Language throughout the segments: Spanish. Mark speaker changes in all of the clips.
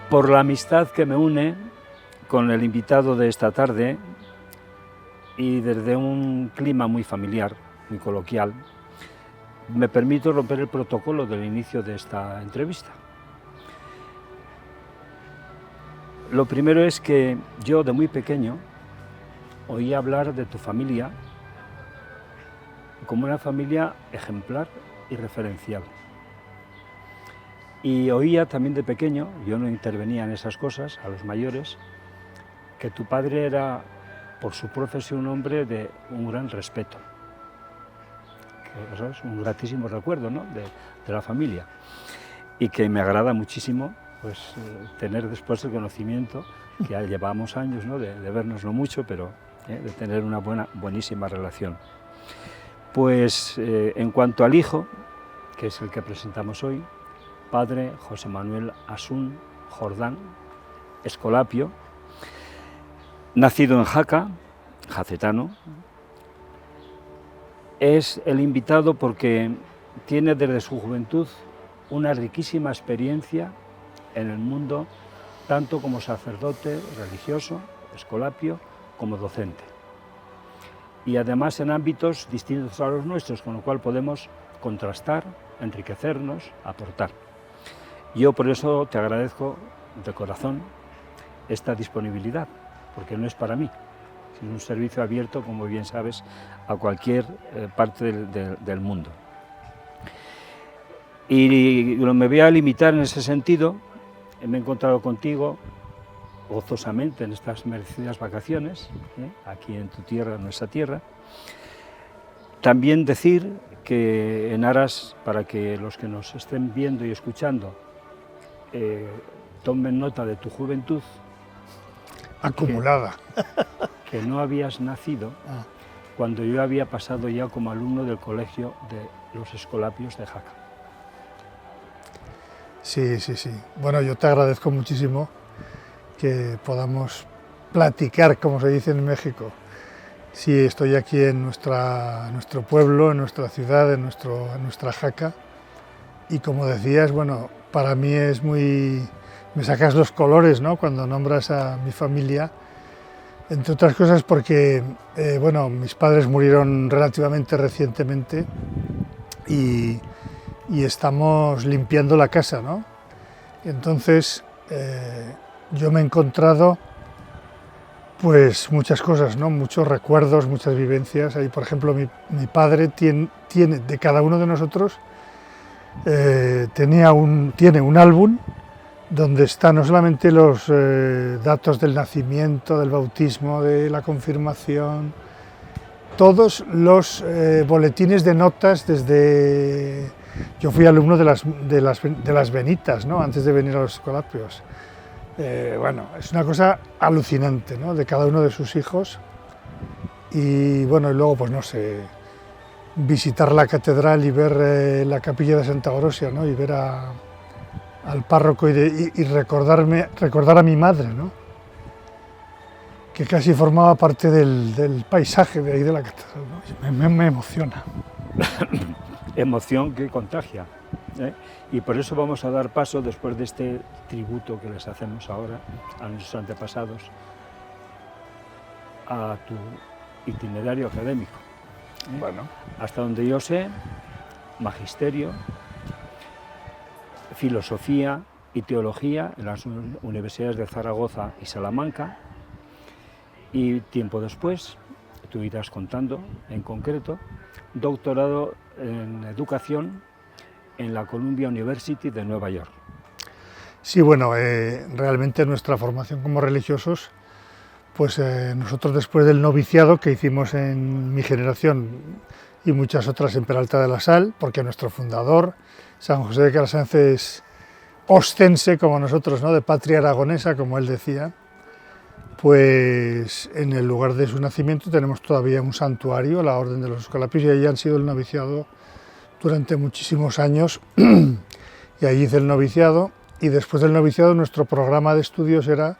Speaker 1: por la amistad que me une con el invitado de esta tarde y desde un clima muy familiar, muy coloquial, me permito romper el protocolo del inicio de esta entrevista. Lo primero es que yo de muy pequeño oí hablar de tu familia como una familia ejemplar y referencial. Y oía también de pequeño, yo no intervenía en esas cosas, a los mayores, que tu padre era, por su profesión, un hombre de un gran respeto. Que eso es un gratísimo recuerdo, ¿no?, de la familia. Y que me agrada muchísimo pues, tener después el conocimiento, que ya llevamos años, ¿no?, de vernos no mucho, pero de tener una buenísima relación. Pues en cuanto al hijo, que es el que presentamos hoy, padre José Manuel Asún Jordán Escolapio, nacido en Jaca, jacetano, es el invitado porque tiene desde su juventud una riquísima experiencia en el mundo, tanto como sacerdote religioso, escolapio, como docente. Y además en ámbitos distintos a los nuestros, con lo cual podemos contrastar, enriquecernos, aportar. Yo por eso te agradezco de corazón esta disponibilidad, porque no es para mí, sino un servicio abierto, como bien sabes, a cualquier parte del mundo. Y me voy a limitar en ese sentido. Me he encontrado contigo gozosamente en estas merecidas vacaciones, aquí en tu tierra, en nuestra tierra. También decir que en aras, para que los que nos estén viendo y escuchando tomen nota de tu juventud
Speaker 2: acumulada,
Speaker 1: que no habías nacido cuando yo había pasado ya como alumno del colegio de los Escolapios de Jaca.
Speaker 2: Sí. Bueno, yo te agradezco muchísimo que podamos platicar, como se dice en México. Sí, estoy aquí en nuestro pueblo, en nuestra ciudad, en nuestra Jaca, y como decías, bueno, para mí es muy... me sacas los colores, ¿no?, cuando nombras a mi familia, entre otras cosas porque, bueno, mis padres murieron relativamente recientemente y estamos limpiando la casa, ¿no? Entonces, yo me he encontrado pues muchas cosas, ¿no?, muchos recuerdos, muchas vivencias. Ahí, por ejemplo, mi padre tiene de cada uno de nosotros, tiene un álbum donde están no solamente los datos del nacimiento, del bautismo, de la confirmación, todos los boletines de notas desde... Yo fui alumno de las Benitas, ¿no?, antes de venir a los Escolapios. Bueno, es una cosa alucinante, ¿no?, de cada uno de sus hijos. Y bueno, y luego, pues no sé, visitar la catedral y ver la capilla de Santa Orosia, ¿no?, y ver al párroco y recordar a mi madre, ¿no?, que casi formaba parte del paisaje de ahí de la catedral, ¿no? Me emociona.
Speaker 1: Emoción que contagia, ¿eh? Y por eso vamos a dar paso, después de este tributo que les hacemos ahora a nuestros antepasados, a tu itinerario académico.
Speaker 2: Bueno,
Speaker 1: hasta donde yo sé, magisterio, filosofía y teología en las universidades de Zaragoza y Salamanca, y tiempo después, tú irás contando en concreto, doctorado en educación en la Columbia University de Nueva York.
Speaker 2: Sí, bueno, realmente nuestra formación como religiosos, pues nosotros después del noviciado que hicimos en mi generación y muchas otras en Peralta de la Sal, porque nuestro fundador, San José de Calasanz, es ostense como nosotros, ¿no?, de patria aragonesa, como él decía, pues en el lugar de su nacimiento tenemos todavía un santuario, la Orden de los Escolapios, y allí han sido el noviciado durante muchísimos años, y allí hice el noviciado, y después del noviciado nuestro programa de estudios era,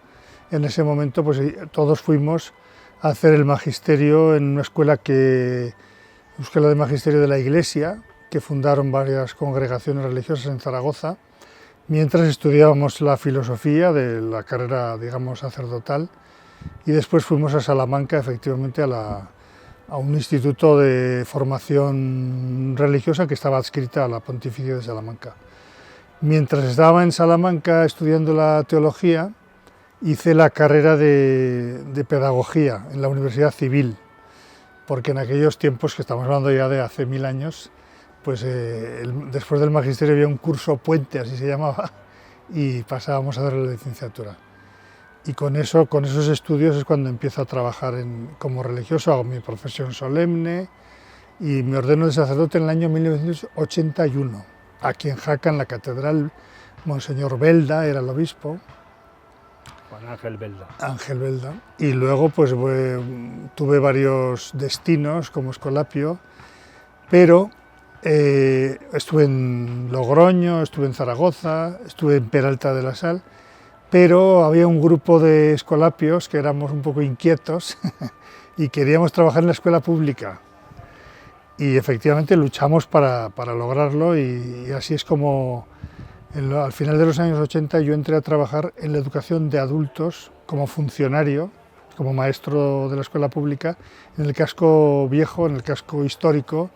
Speaker 2: en ese momento, pues todos fuimos a hacer el magisterio en una escuela de magisterio de la Iglesia, que fundaron varias congregaciones religiosas en Zaragoza, mientras estudiábamos la filosofía de la carrera, digamos, sacerdotal, y después fuimos a Salamanca, efectivamente, a un instituto de formación religiosa que estaba adscrita a la Pontificia de Salamanca. Mientras estaba en Salamanca estudiando la teología, hice la carrera de pedagogía en la Universidad Civil, porque en aquellos tiempos, que estamos hablando ya de hace 1000 años, pues después del magisterio había un curso puente, así se llamaba, y pasábamos a hacer la licenciatura. Y con esos estudios es cuando empiezo a trabajar como religioso, hago mi profesión solemne y me ordeno de sacerdote en el año 1981, aquí en Jaca, en la catedral. Monseñor Belda era el obispo.
Speaker 1: Juan Ángel Belda.
Speaker 2: Ángel Belda. Y luego pues tuve varios destinos como escolapio, pero estuve en Logroño, estuve en Zaragoza, estuve en Peralta de la Sal, pero había un grupo de escolapios que éramos un poco inquietos y queríamos trabajar en la escuela pública. Y efectivamente luchamos para lograrlo y así es como al final de los años 80 yo entré a trabajar en la educación de adultos como funcionario, como maestro de la escuela pública, en el casco viejo, en el casco histórico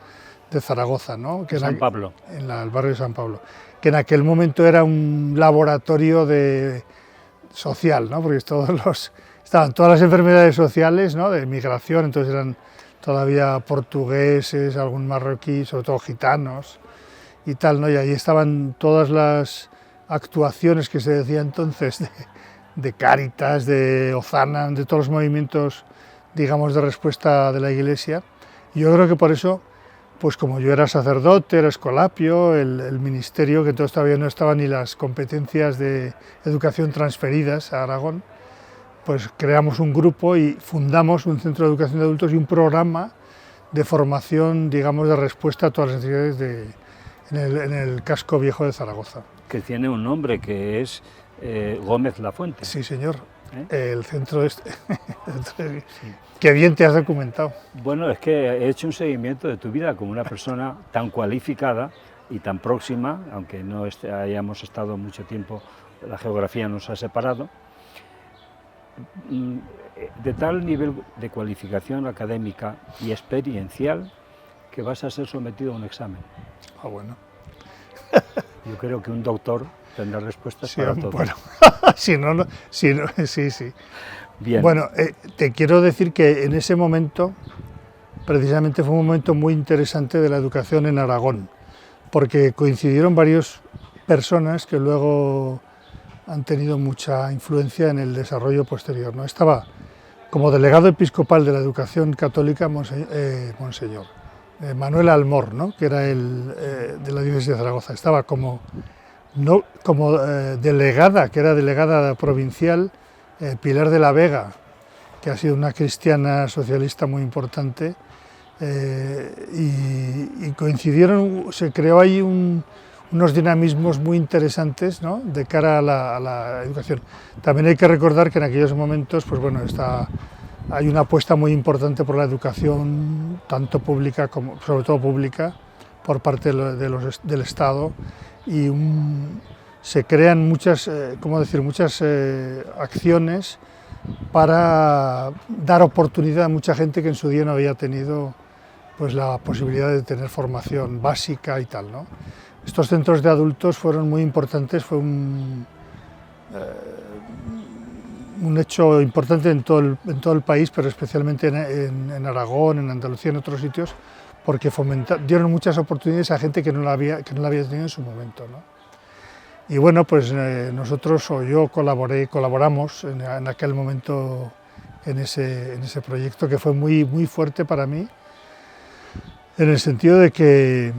Speaker 2: de Zaragoza, ¿no?
Speaker 1: San Pablo.
Speaker 2: En el barrio de San Pablo, que en aquel momento era un laboratorio social, ¿no? Porque estaban todas las enfermedades sociales, ¿no? De migración, entonces eran todavía portugueses, algún marroquí, sobre todo gitanos y tal, ¿no? Y ahí estaban todas las actuaciones que se decía entonces de Cáritas, de Ozanan, de todos los movimientos, digamos, de respuesta de la Iglesia. Y yo creo que por eso, pues como yo era sacerdote, era escolapio, el ministerio, que entonces todavía no estaban ni las competencias de educación transferidas a Aragón, pues creamos un grupo y fundamos un centro de educación de adultos y un programa de formación, digamos, de respuesta a todas las necesidades en el casco viejo de Zaragoza.
Speaker 1: Que tiene un nombre, que es Gómez Lafuente.
Speaker 2: Sí, señor. El centro este. Sí. Qué bien te has documentado.
Speaker 1: Bueno, es que he hecho un seguimiento de tu vida como una persona tan cualificada y tan próxima, aunque no hayamos estado mucho tiempo, la geografía nos ha separado, de tal nivel de cualificación académica y experiencial que vas a ser sometido a un examen.
Speaker 2: Ah, bueno.
Speaker 1: Yo creo que un doctor tendrá respuestas
Speaker 2: Sí,
Speaker 1: para todo.
Speaker 2: bueno, si no, sí.
Speaker 1: Bien.
Speaker 2: Bueno, te quiero decir que en ese momento, precisamente fue un momento muy interesante de la educación en Aragón, porque coincidieron varias personas que luego han tenido mucha influencia en el desarrollo posterior, ¿no? Estaba como delegado episcopal de la educación católica Monseñor Manuel Almor, ¿no? Que era de la diócesis de Zaragoza. Estaba como delegada, que era delegada provincial, Pilar de la Vega, que ha sido una cristiana socialista muy importante, y coincidieron, se creó ahí unos dinamismos muy interesantes, ¿no? De cara a la educación. También hay que recordar que en aquellos momentos, pues bueno, hay una apuesta muy importante por la educación, tanto pública como, sobre todo pública, por parte del Estado, y se crean muchas acciones para dar oportunidad a mucha gente que en su día no había tenido pues la posibilidad de tener formación básica y tal, ¿no? Estos centros de adultos fueron muy importantes, fue un hecho importante en todo el país, pero especialmente en Aragón, en Andalucía, en otros sitios, porque dieron muchas oportunidades a gente que no la había tenido en su momento, ¿no? Y bueno, pues nosotros, o yo colaboramos en aquel momento en ese proyecto, que fue muy, muy fuerte para mí, en el sentido de que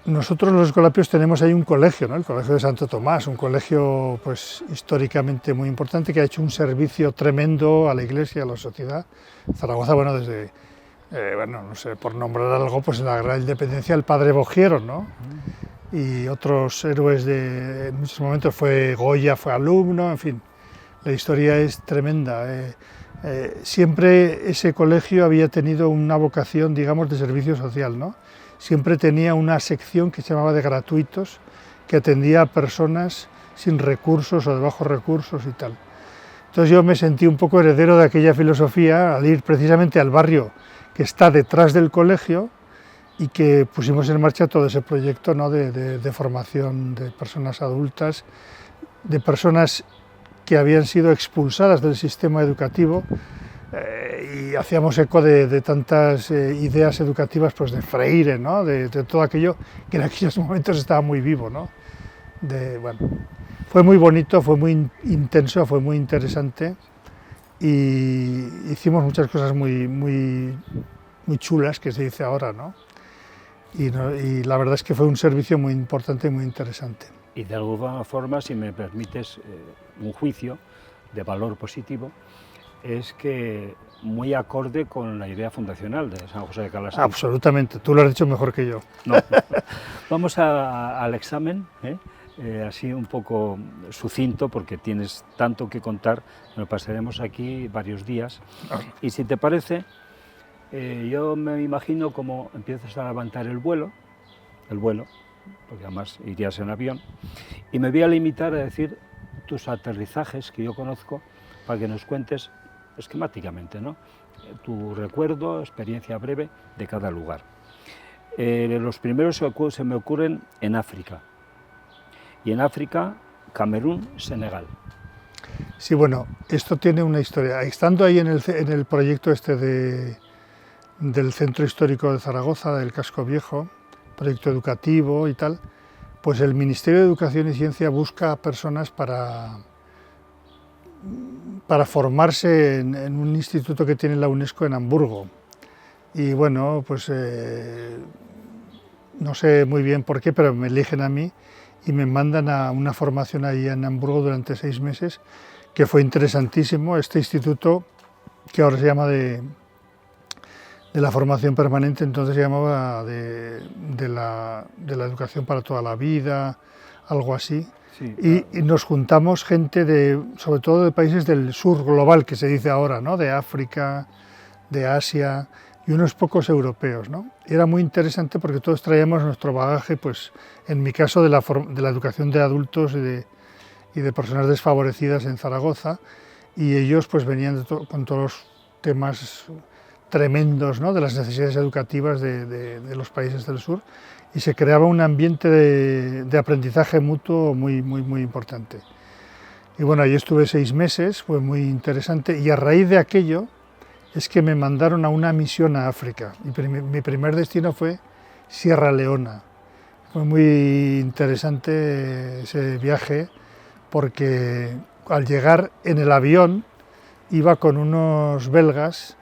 Speaker 2: nosotros los escolapios tenemos ahí un colegio, ¿no? El Colegio de Santo Tomás, un colegio pues históricamente muy importante, que ha hecho un servicio tremendo a la Iglesia, a la sociedad. Zaragoza, bueno, desde, no sé, por nombrar algo, pues en la Gran Independencia el padre Bogiero, ¿no? Y otros héroes en muchos momentos, Goya fue alumno, en fin, la historia es tremenda. Siempre ese colegio había tenido una vocación, digamos, de servicio social, ¿no? Siempre tenía una sección que se llamaba de gratuitos, que atendía a personas sin recursos o de bajos recursos y tal. Entonces yo me sentí un poco heredero de aquella filosofía al ir precisamente al barrio que está detrás del colegio y que pusimos en marcha todo ese proyecto, ¿no?, de formación de personas adultas, de personas que habían sido expulsadas del sistema educativo, y hacíamos eco de tantas ideas educativas, pues de Freire, ¿no?, de todo aquello que en aquellos momentos estaba muy vivo, ¿no? Bueno, fue muy bonito, fue muy intenso, fue muy interesante y hicimos muchas cosas muy chulas, que se dice ahora, ¿no? Y la verdad es que fue un servicio muy importante y muy interesante.
Speaker 1: Y de alguna forma, si me permites un juicio de valor positivo, es que muy acorde con la idea fundacional de San José de Calasanz.
Speaker 2: Absolutamente, tú lo has dicho mejor que yo.
Speaker 1: No. Vamos al examen, así un poco sucinto, porque tienes tanto que contar, nos pasaremos aquí varios días. Y si te parece, yo me imagino cómo empiezas a levantar el vuelo, porque además irías en avión, y me voy a limitar a decir tus aterrizajes que yo conozco, para que nos cuentes esquemáticamente, ¿no?, tu recuerdo, experiencia breve de cada lugar. Los primeros se me ocurren en África, y en África, Camerún, Senegal.
Speaker 2: Sí, bueno, esto tiene una historia. Estando ahí en el proyecto este del Centro Histórico de Zaragoza, del Casco Viejo, proyecto educativo y tal, pues el Ministerio de Educación y Ciencia busca personas para formarse en un instituto que tiene la UNESCO en Hamburgo. Y bueno, pues no sé muy bien por qué, pero me eligen a mí y me mandan a una formación ahí en Hamburgo durante 6 meses, que fue interesantísimo. Este instituto, que ahora se llama de la formación permanente, entonces se llamaba de la educación para toda la vida, algo así. Sí, claro. Y nos juntamos gente sobre todo de países del sur global, que se dice ahora, ¿no?, de África, de Asia y unos pocos europeos, ¿no? Y era muy interesante porque todos traíamos nuestro bagaje, pues en mi caso de la educación de adultos y de personas desfavorecidas en Zaragoza, y ellos pues venían con todos los temas tremendos, ¿no?, de las necesidades educativas de los países del sur, y se creaba un ambiente de aprendizaje mutuo muy importante. Y bueno, ahí estuve 6 meses, fue muy interesante, y a raíz de aquello es que me mandaron a una misión a África. Mi primer destino fue Sierra Leona. Fue muy interesante ese viaje, porque al llegar en el avión iba con unos belgas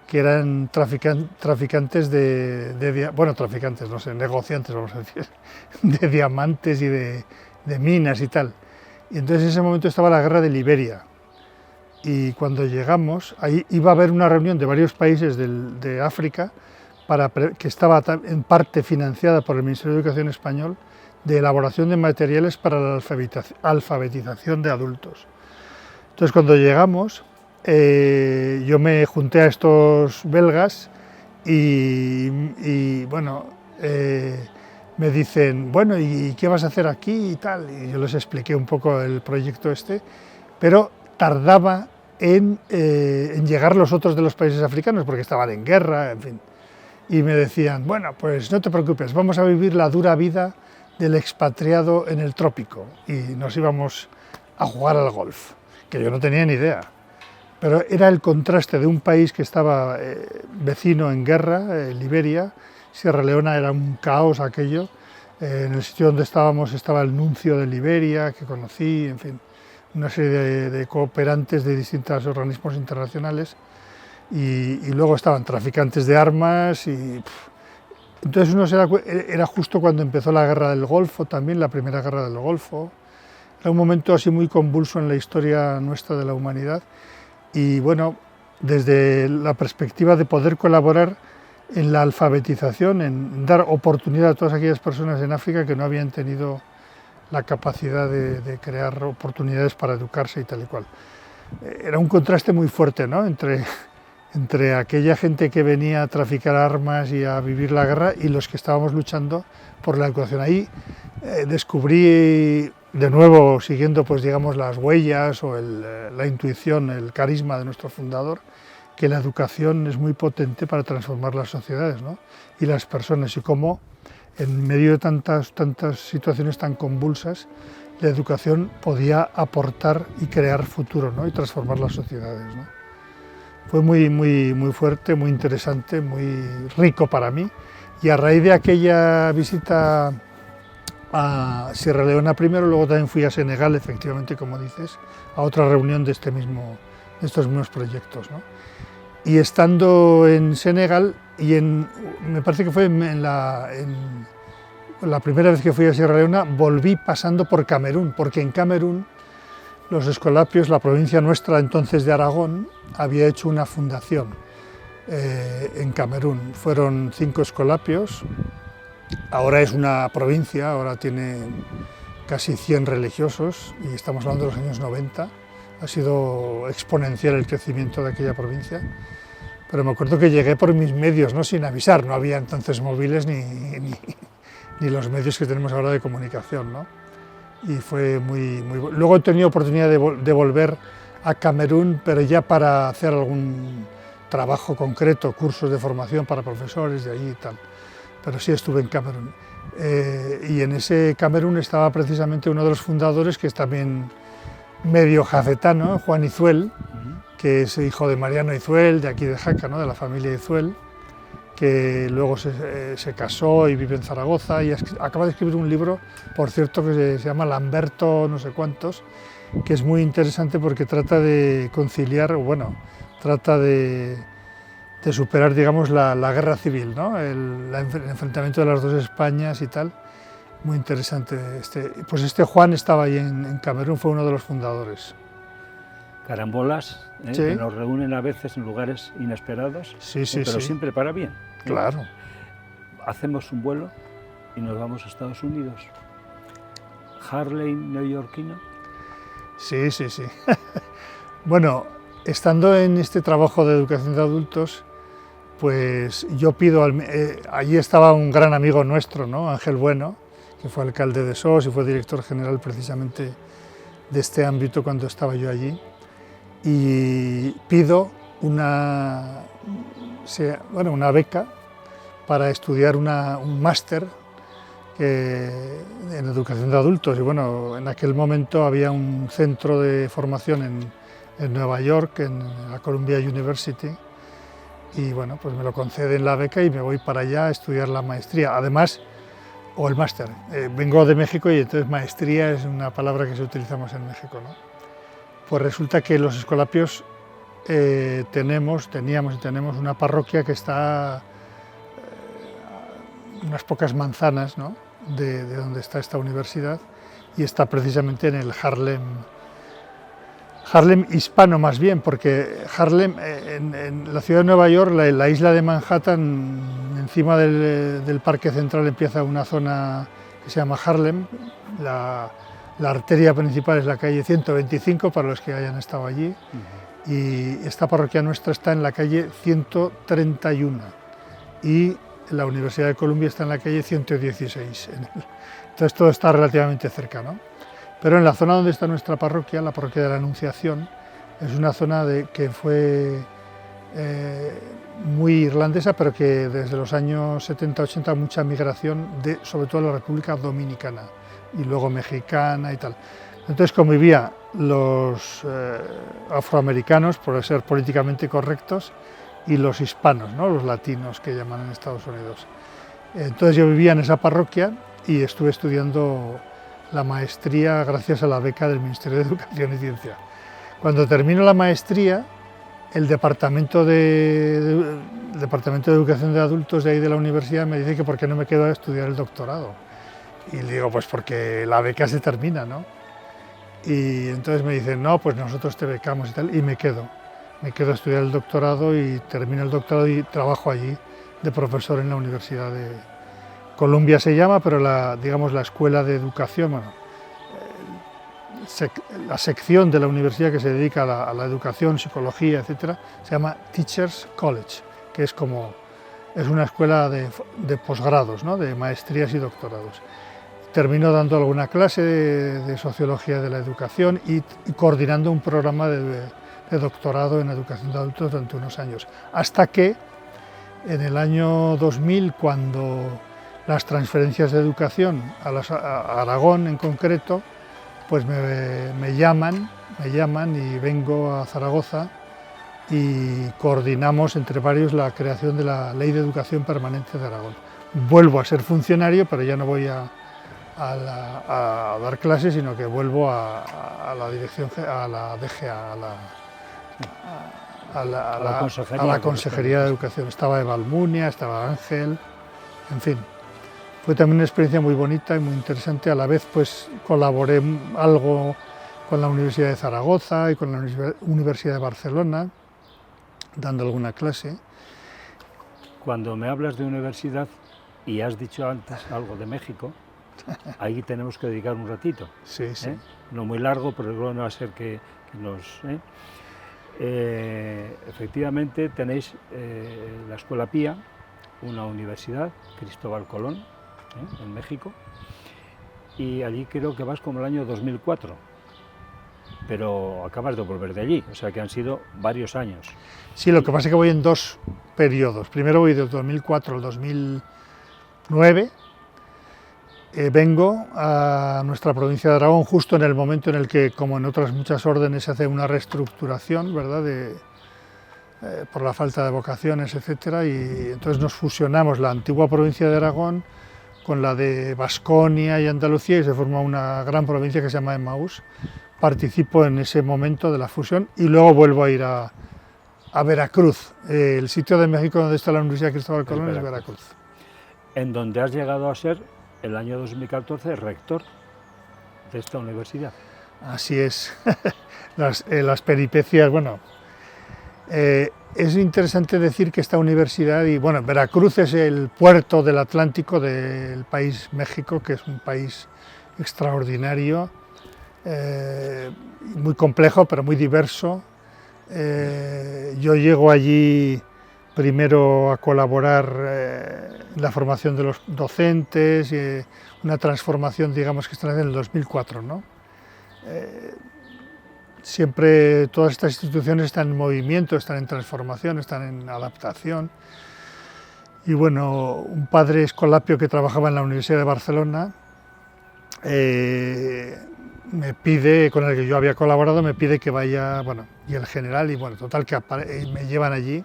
Speaker 2: que eran traficantes traficantes, no sé, negociantes, vamos a decir, de diamantes y de minas y tal. Y entonces en ese momento estaba la guerra de Liberia. Y cuando llegamos, ahí iba a haber una reunión de varios países de África, que estaba en parte financiada por el Ministerio de Educación español, de elaboración de materiales para la alfabetización de adultos. Entonces cuando llegamos, yo me junté a estos belgas y bueno, me dicen, bueno, ¿y qué vas a hacer aquí y tal? Y yo les expliqué un poco el proyecto este, pero tardaba en llegar los otros de los países africanos porque estaban en guerra, en fin. Y me decían, bueno, pues no te preocupes, vamos a vivir la dura vida del expatriado en el trópico. Y nos íbamos a jugar al golf, que yo no tenía ni idea. Pero era el contraste de un país que estaba vecino en guerra, Liberia. Sierra Leona era un caos aquello. En el sitio donde estábamos estaba el nuncio de Liberia, que conocí, en fin, una serie de cooperantes de distintos organismos internacionales. Y luego estaban traficantes de armas. Entonces era justo cuando empezó la guerra del Golfo, también la primera guerra del Golfo. Era un momento así muy convulso en la historia nuestra de la humanidad. Y bueno, desde la perspectiva de poder colaborar en la alfabetización, en dar oportunidad a todas aquellas personas en África que no habían tenido la capacidad de crear oportunidades para educarse y tal y cual. Era un contraste muy fuerte, ¿no?, entre aquella gente que venía a traficar armas y a vivir la guerra y los que estábamos luchando por la educación. Ahí descubrí de nuevo siguiendo pues digamos las huellas o la intuición, el carisma de nuestro fundador, que la educación es muy potente para transformar las sociedades, ¿no? Y las personas, y cómo en medio de tantas situaciones tan convulsas, la educación podía aportar y crear futuro, ¿no? Y transformar las sociedades, ¿no? Fue muy fuerte, muy interesante, muy rico para mí, y a raíz de aquella visita a Sierra Leona primero, luego también fui a Senegal, efectivamente, como dices, a otra reunión de estos mismos proyectos, ¿no? Y estando en Senegal, me parece que fue la primera vez que fui a Sierra Leona, volví pasando por Camerún, porque en Camerún los Escolapios, la provincia nuestra entonces de Aragón, había hecho una fundación en Camerún. Fueron 5 Escolapios, ahora es una provincia, ahora tiene casi 100 religiosos y estamos hablando de los años 90. Ha sido exponencial el crecimiento de aquella provincia, pero me acuerdo que llegué por mis medios, ¿no? Sin avisar, no había entonces móviles ni los medios que tenemos ahora de comunicación, ¿no? Y fue muy Luego he tenido oportunidad de volver a Camerún, pero ya para hacer algún trabajo concreto, cursos de formación para profesores de allí y tal, pero sí estuve en Camerún. Y en ese Camerún estaba precisamente uno de los fundadores, que es también medio jacetano, Juan Izuel, que es hijo de Mariano Izuel, de aquí de Jaca, ¿no? De la familia Izuel, que luego se casó y vive en Zaragoza y acaba de escribir un libro, por cierto, que se llama Lamberto no sé cuántos, que es muy interesante porque trata de conciliar, bueno, trata de superar, digamos, la guerra civil, ¿no? El enfrentamiento de las dos Españas y tal. Muy interesante. Pues este Juan estaba ahí en Camerún, fue uno de los fundadores.
Speaker 1: Carambolas,
Speaker 2: Sí.
Speaker 1: que nos reúnen a veces en lugares inesperados,
Speaker 2: Sí,
Speaker 1: pero
Speaker 2: sí.
Speaker 1: siempre para bien.
Speaker 2: Claro.
Speaker 1: Hacemos un vuelo y nos vamos a Estados Unidos. Harlem neoyorquino.
Speaker 2: Sí. Bueno, estando en este trabajo de educación de adultos, pues yo pido, allí estaba un gran amigo nuestro, ¿no? Ángel Bueno, que fue alcalde de Sos y fue director general precisamente de este ámbito cuando estaba yo allí, y pido una beca para estudiar un máster en educación de adultos. Y bueno, en aquel momento había un centro de formación en Nueva York, en la Columbia University, y bueno, pues me lo conceden la beca y me voy para allá a estudiar la maestría. Además, o el máster. Vengo de México y entonces maestría es una palabra que se utilizamos en México, ¿no? Pues resulta que los Escolapios teníamos y tenemos una parroquia que está unas pocas manzanas, ¿no? de donde está esta universidad, y está precisamente en el Harlem hispano más bien, porque Harlem, en la ciudad de Nueva York, la isla de Manhattan, encima del Parque Central empieza una zona que se llama Harlem. La arteria principal es la calle 125, para los que hayan estado allí, y esta parroquia nuestra está en la calle 131, y la Universidad de Columbia está en la calle 116. Entonces todo está relativamente cerca, ¿no? Pero en la zona donde está nuestra parroquia, la parroquia de la Anunciación, es una zona que fue muy irlandesa, pero que desde los años 70-80 mucha migración, sobre todo de la República Dominicana y luego mexicana y tal. Entonces convivían los afroamericanos, por ser políticamente correctos, y los hispanos, ¿no? Los latinos que llaman en Estados Unidos. Entonces yo vivía en esa parroquia y estuve estudiando la maestría gracias a la beca del Ministerio de Educación y Ciencia. Cuando termino la maestría, el Departamento de Educación de Adultos de ahí de la universidad me dice que por qué no me quedo a estudiar el doctorado. Y le digo, pues porque la beca se termina, ¿no? Y entonces me dicen, no, pues nosotros te becamos y tal, y me quedo a estudiar el doctorado y termino el doctorado y trabajo allí de profesor en la Universidad de Columbia se llama, pero la escuela de educación, bueno, la sección de la universidad que se dedica a la educación, psicología, etcétera, se llama Teachers College, que es una escuela de posgrados, ¿no? De maestrías y doctorados. termino dando alguna clase de sociología de la educación y coordinando un programa de doctorado en educación de adultos durante unos años, hasta que en el año 2000, cuando las transferencias de educación a Aragón en concreto, pues me llaman y vengo a Zaragoza y coordinamos entre varios la creación de la Ley de Educación Permanente de Aragón. Vuelvo a ser funcionario, pero ya no voy a dar clases, sino que vuelvo a la dirección, a la DGA, a la Consejería de Educación. Estaba Eva Almunia, estaba Ángel, en fin. Fue también una experiencia muy bonita y muy interesante. A la vez pues colaboré algo con la Universidad de Zaragoza y con la Universidad de Barcelona, dando alguna clase.
Speaker 1: Cuando me hablas de universidad y has dicho antes algo de México, ahí tenemos que dedicar un ratito.
Speaker 2: Sí, sí.
Speaker 1: No muy largo, pero luego no va a ser que nos... efectivamente tenéis la Escuela Pía, una universidad, Cristóbal Colón, en México, y allí creo que vas como el año 2004, pero acabas de volver de allí, o sea que han sido varios años.
Speaker 2: Sí, lo que pasa es que voy en dos periodos. Primero voy del 2004 al 2009, vengo a nuestra provincia de Aragón justo en el momento en el que, como en otras muchas órdenes, se hace una reestructuración, ¿verdad?, por la falta de vocaciones, etcétera, y entonces nos fusionamos la antigua provincia de Aragón con la de Baskonia y Andalucía y se forma una gran provincia que se llama Emaús. Participo en ese momento de la fusión y luego vuelvo a ir a Veracruz. El sitio de México donde está la Universidad Cristóbal Colón es Veracruz.
Speaker 1: En donde has llegado a ser, el año 2014, rector de esta universidad.
Speaker 2: Así es. Las peripecias, bueno... es interesante decir que esta universidad, y bueno, Veracruz es el puerto del Atlántico del país México, que es un país extraordinario, muy complejo, pero muy diverso. Yo llego allí primero a colaborar en la formación de los docentes, una transformación, digamos, que está en el 2004, ¿no? Siempre todas estas instituciones están en movimiento, están en transformación, están en adaptación. Y bueno, un padre escolapio que trabajaba en la Universidad de Barcelona me pide, con el que yo había colaborado, me pide que vaya, bueno, y el general, y bueno, total que me llevan allí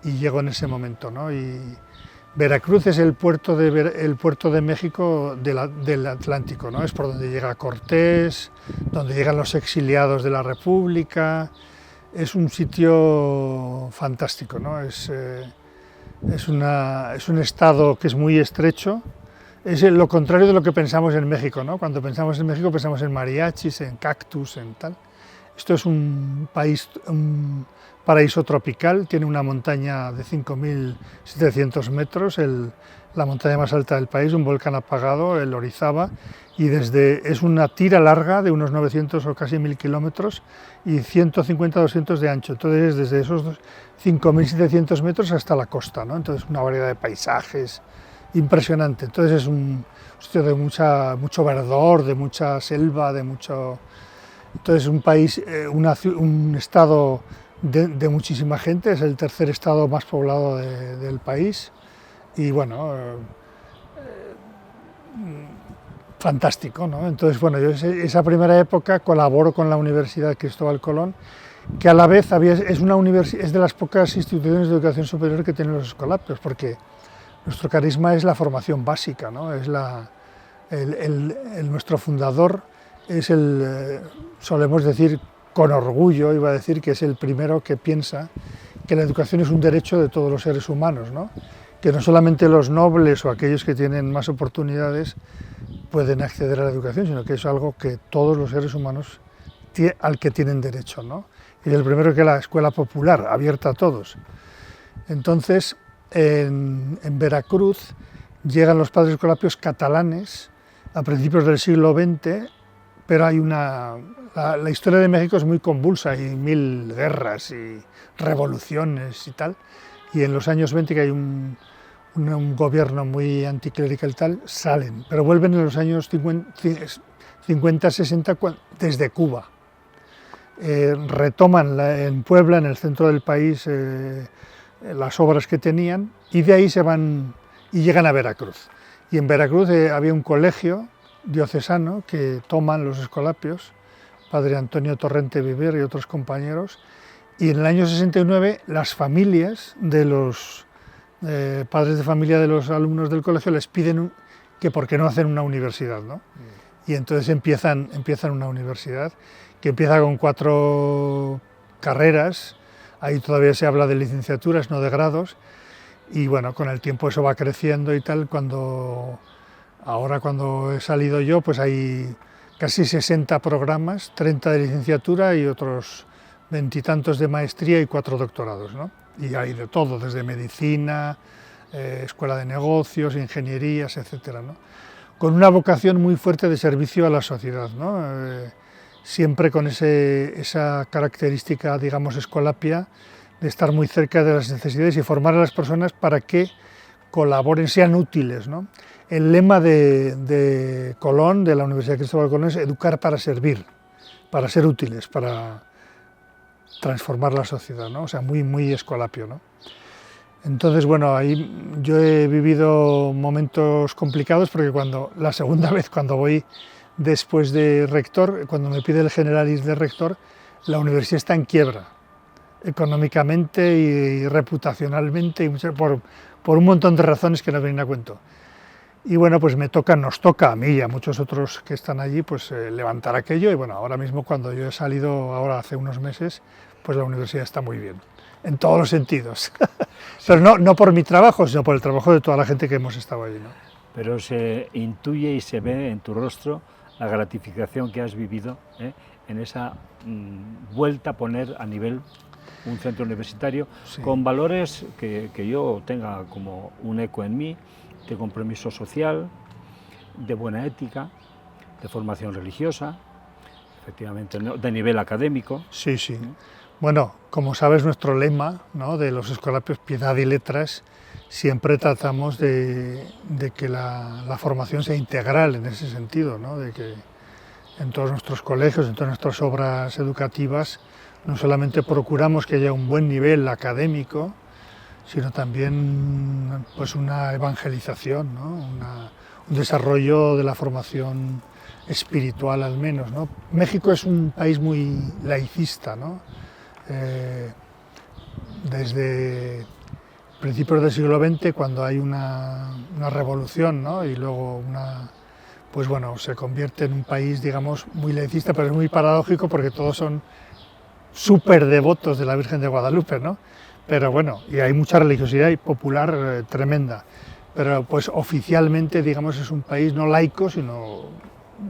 Speaker 2: y llego en ese momento, ¿no? Y Veracruz es el puerto de México del Atlántico, ¿no? Es por donde llega Cortés, donde llegan los exiliados de la República. Es un sitio fantástico, ¿no? Es un estado que es muy estrecho. Es lo contrario de lo que pensamos en México, ¿no? Cuando pensamos en México pensamos en mariachis, en cactus, en tal. Esto es un paraíso tropical, tiene una montaña de 5.700 metros, la montaña más alta del país, un volcán apagado, el Orizaba, y es una tira larga de unos 900 o casi 1.000 kilómetros y 150-200 de ancho. Entonces, desde esos 5.700 metros hasta la costa, ¿no? Entonces, una variedad de paisajes impresionante. Entonces, es un sitio de mucho verdor, de mucha selva, Entonces, un país, un estado de muchísima gente, es el tercer estado más poblado del país y bueno, fantástico, ¿no? Entonces, bueno, yo esa primera época colaboro con la Universidad Cristóbal Colón, que a la vez es de las pocas instituciones de educación superior que tienen los escolapios, porque nuestro carisma es la formación básica, ¿no? Es nuestro fundador es solemos decir con orgullo, iba a decir que es el primero que piensa que la educación es un derecho de todos los seres humanos, ¿no? Que no solamente los nobles o aquellos que tienen más oportunidades pueden acceder a la educación, sino que es algo que todos los seres humanos al que tienen derecho, ¿no? Y el primero que es la escuela popular, abierta a todos. Entonces, en Veracruz llegan los padres escolapios catalanes a principios del siglo XX, pero hay la historia de México es muy convulsa, hay 1000 guerras y revoluciones y tal, y en los años 20 que hay un un gobierno muy anticlerical y tal, salen, pero vuelven en los años 50, 60 desde Cuba. Retoman en Puebla, en el centro del país, las obras que tenían, y de ahí se van y llegan a Veracruz. Y en Veracruz había un colegio diocesano que toman los Escolapios, padre Antonio Torrente Viver y otros compañeros, y en el año 69 las familias de los padres de familia de los alumnos del colegio les piden que por qué no hacen una universidad, ¿no? Y entonces empiezan una universidad que empieza con 4 carreras, ahí todavía se habla de licenciaturas, no de grados, y bueno, con el tiempo eso va creciendo y tal. Ahora cuando he salido yo, pues hay casi 60 programas, 30 de licenciatura y otros 20 y tantos de maestría y 4 doctorados, ¿no? Y hay de todo, desde medicina, escuela de negocios, ingenierías, etcétera, ¿no? Con una vocación muy fuerte de servicio a la sociedad, ¿no? Siempre con esa característica, digamos, escolapia, de estar muy cerca de las necesidades y formar a las personas para que colaboren, sean útiles, ¿no? El lema de Colón, de la Universidad de Cristóbal Colón, es educar para servir, para ser útiles, para transformar la sociedad, ¿no? O sea, muy, muy escolapio, ¿no? Entonces, bueno, ahí yo he vivido momentos complicados porque la segunda vez, cuando voy después de rector, cuando me pide el generalis de rector, la universidad está en quiebra, económicamente y reputacionalmente, y por un montón de razones que no vienen a cuento. Y bueno, pues nos toca a mí y a muchos otros que están allí, pues levantar aquello. Y bueno, ahora mismo, cuando yo he salido, ahora hace unos meses, pues la universidad está muy bien, en todos los sentidos. Pero no por mi trabajo, sino por el trabajo de toda la gente que hemos estado allí, ¿no?
Speaker 1: Pero se intuye y se ve en tu rostro la gratificación que has vivido, en esa vuelta a poner a nivel un centro universitario, sí, con valores que yo tenga como un eco en mí, de compromiso social, de buena ética, de formación religiosa, efectivamente, ¿no?, de nivel académico.
Speaker 2: Sí, sí. Bueno, como sabes, nuestro lema, ¿no?, de los Escolapios, Piedad y Letras, siempre tratamos de que la formación sea integral en ese sentido, ¿no?, de que en todos nuestros colegios, en todas nuestras obras educativas, no solamente procuramos que haya un buen nivel académico, sino también pues una evangelización, ¿no?, un desarrollo de la formación espiritual al menos, ¿no? México es un país muy laicista, ¿no? Desde principios del siglo XX, cuando hay una revolución, ¿no?, y luego pues bueno, se convierte en un país, digamos, muy laicista, pero es muy paradójico porque todos son súper devotos de la Virgen de Guadalupe, ¿no? Pero bueno, y hay mucha religiosidad y popular tremenda, pero pues oficialmente, digamos, es un país no laico, sino,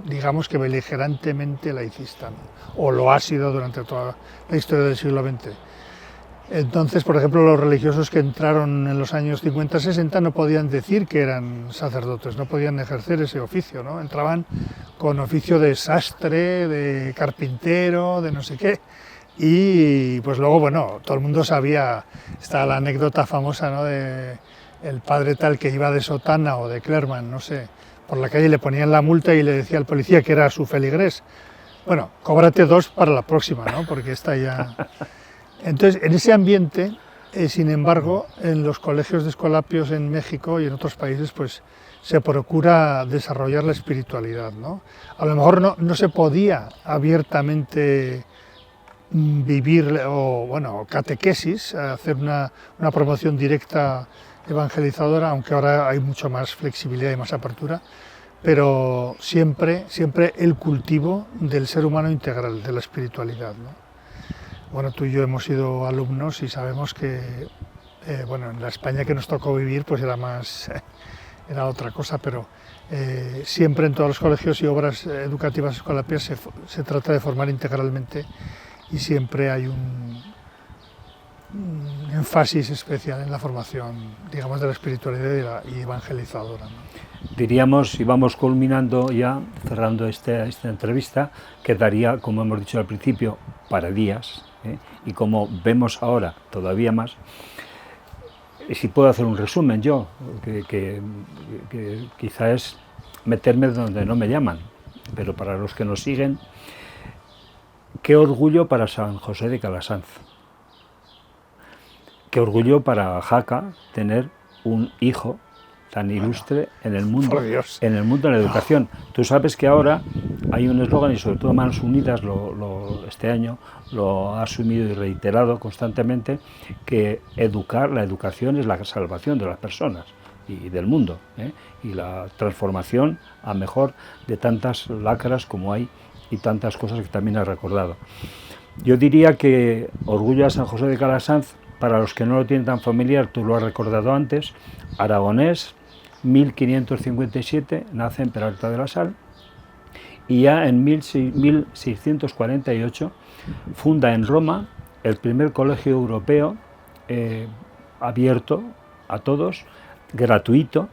Speaker 2: digamos, que beligerantemente laicista, ¿no? O lo ha sido durante toda la historia del siglo XX. Entonces, por ejemplo, los religiosos que entraron en los años 50-60 no podían decir que eran sacerdotes, no podían ejercer ese oficio, ¿no? Entraban con oficio de sastre, de carpintero, de no sé qué. Y pues luego, bueno, todo el mundo sabía, está la anécdota famosa, ¿no?, de el padre tal que iba de sotana o de clerman, no sé, por la calle, le ponían la multa y le decía al policía que era su feligrés: bueno, cóbrate 2 para la próxima, ¿no?, porque esta ya... Entonces, en ese ambiente, sin embargo, en los colegios de Escolapios en México y en otros países, pues se procura desarrollar la espiritualidad, ¿no? A lo mejor no se podía abiertamente vivir, o bueno, catequesis, hacer una promoción directa evangelizadora, aunque ahora hay mucho más flexibilidad y más apertura, pero siempre el cultivo del ser humano integral, de la espiritualidad, ¿no? Bueno, tú y yo hemos sido alumnos y sabemos que, bueno, en la España que nos tocó vivir, pues era otra cosa, pero siempre en todos los colegios y obras educativas escolapias se trata de formar integralmente, y siempre hay un énfasis especial en la formación, digamos, de la espiritualidad y evangelizadora, ¿no?
Speaker 1: Diríamos, y vamos culminando ya, cerrando esta entrevista, que daría, como hemos dicho al principio, para días, y como vemos ahora todavía más, si puedo hacer un resumen yo, que quizá es meterme donde no me llaman, pero para los que nos siguen, qué orgullo para San José de Calasanz, qué orgullo para Jaca tener un hijo tan ilustre en el mundo de la educación. Tú sabes que ahora hay un eslogan, y sobre todo Manos Unidas este año lo ha asumido y reiterado constantemente, que la educación es la salvación de las personas y del mundo, y la transformación a mejor de tantas lacras como hay y tantas cosas que también has recordado. Yo diría que orgullo a San José de Calasanz, para los que no lo tienen tan familiar, tú lo has recordado antes, aragonés, 1557, nace en Peralta de la Sal, y ya en 1648 funda en Roma el primer colegio europeo abierto a todos, gratuito,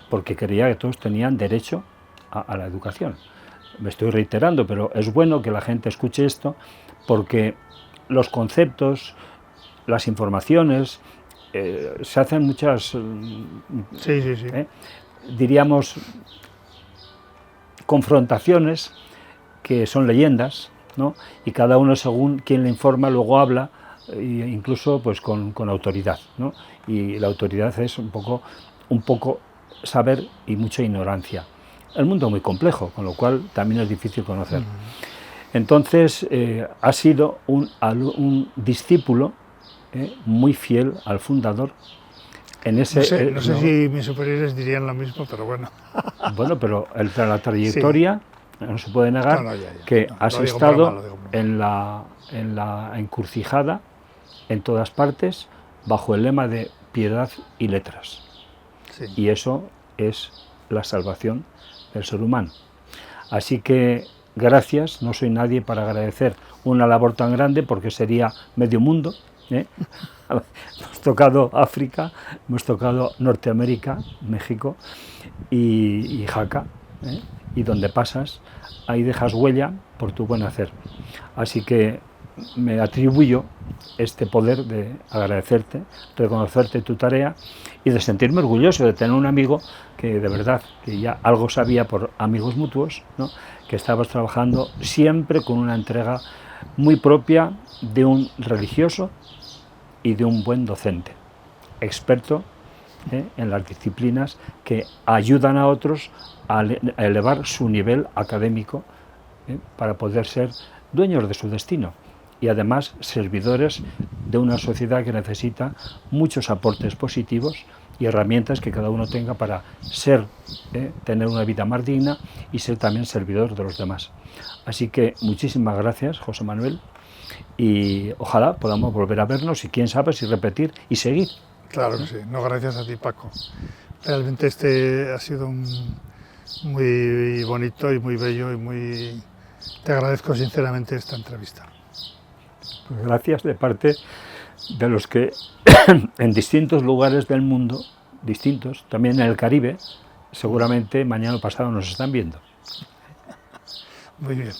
Speaker 1: porque creía que todos tenían derecho a la educación. Me estoy reiterando, pero es bueno que la gente escuche esto, porque los conceptos, las informaciones, se hacen muchas, diríamos, confrontaciones que son leyendas, ¿no? Y cada uno, según quien le informa, luego habla, incluso pues con autoridad, ¿no? Y la autoridad es un poco saber y mucha ignorancia. El mundo es muy complejo, con lo cual también es difícil conocer. Entonces, ha sido un discípulo muy fiel al fundador.
Speaker 2: No sé si mis superiores dirían lo mismo, pero bueno.
Speaker 1: Bueno, pero la trayectoria, no se puede negar que has estado en la encrucijada, en todas partes, bajo el lema de piedad y letras. Sí. Y eso es la salvación del ser humano. Así que gracias, no soy nadie para agradecer una labor tan grande, porque sería medio mundo. Hemos tocado África, hemos tocado Norteamérica, México y Jaca, y donde pasas, ahí dejas huella por tu buen hacer. Así que me atribuyo este poder de agradecerte, reconocerte tu tarea y de sentirme orgulloso de tener un amigo que de verdad, que ya algo sabía por amigos mutuos, ¿no? Que estabas trabajando siempre con una entrega muy propia de un religioso y de un buen docente, experto en las disciplinas que ayudan a otros a elevar su nivel académico para poder ser dueños de su destino y además servidores de una sociedad que necesita muchos aportes positivos y herramientas que cada uno tenga para tener una vida más digna y ser también servidor de los demás. Así que muchísimas gracias, José Manuel, y ojalá podamos volver a vernos y quién sabe si repetir y seguir.
Speaker 2: Claro que sí. No, gracias a ti, Paco. Realmente ha sido muy bonito y muy bello y te agradezco sinceramente esta entrevista.
Speaker 1: Pues gracias de parte de los que en distintos lugares del mundo, distintos, también en el Caribe, seguramente mañana o pasado nos están viendo.
Speaker 2: Muy bien.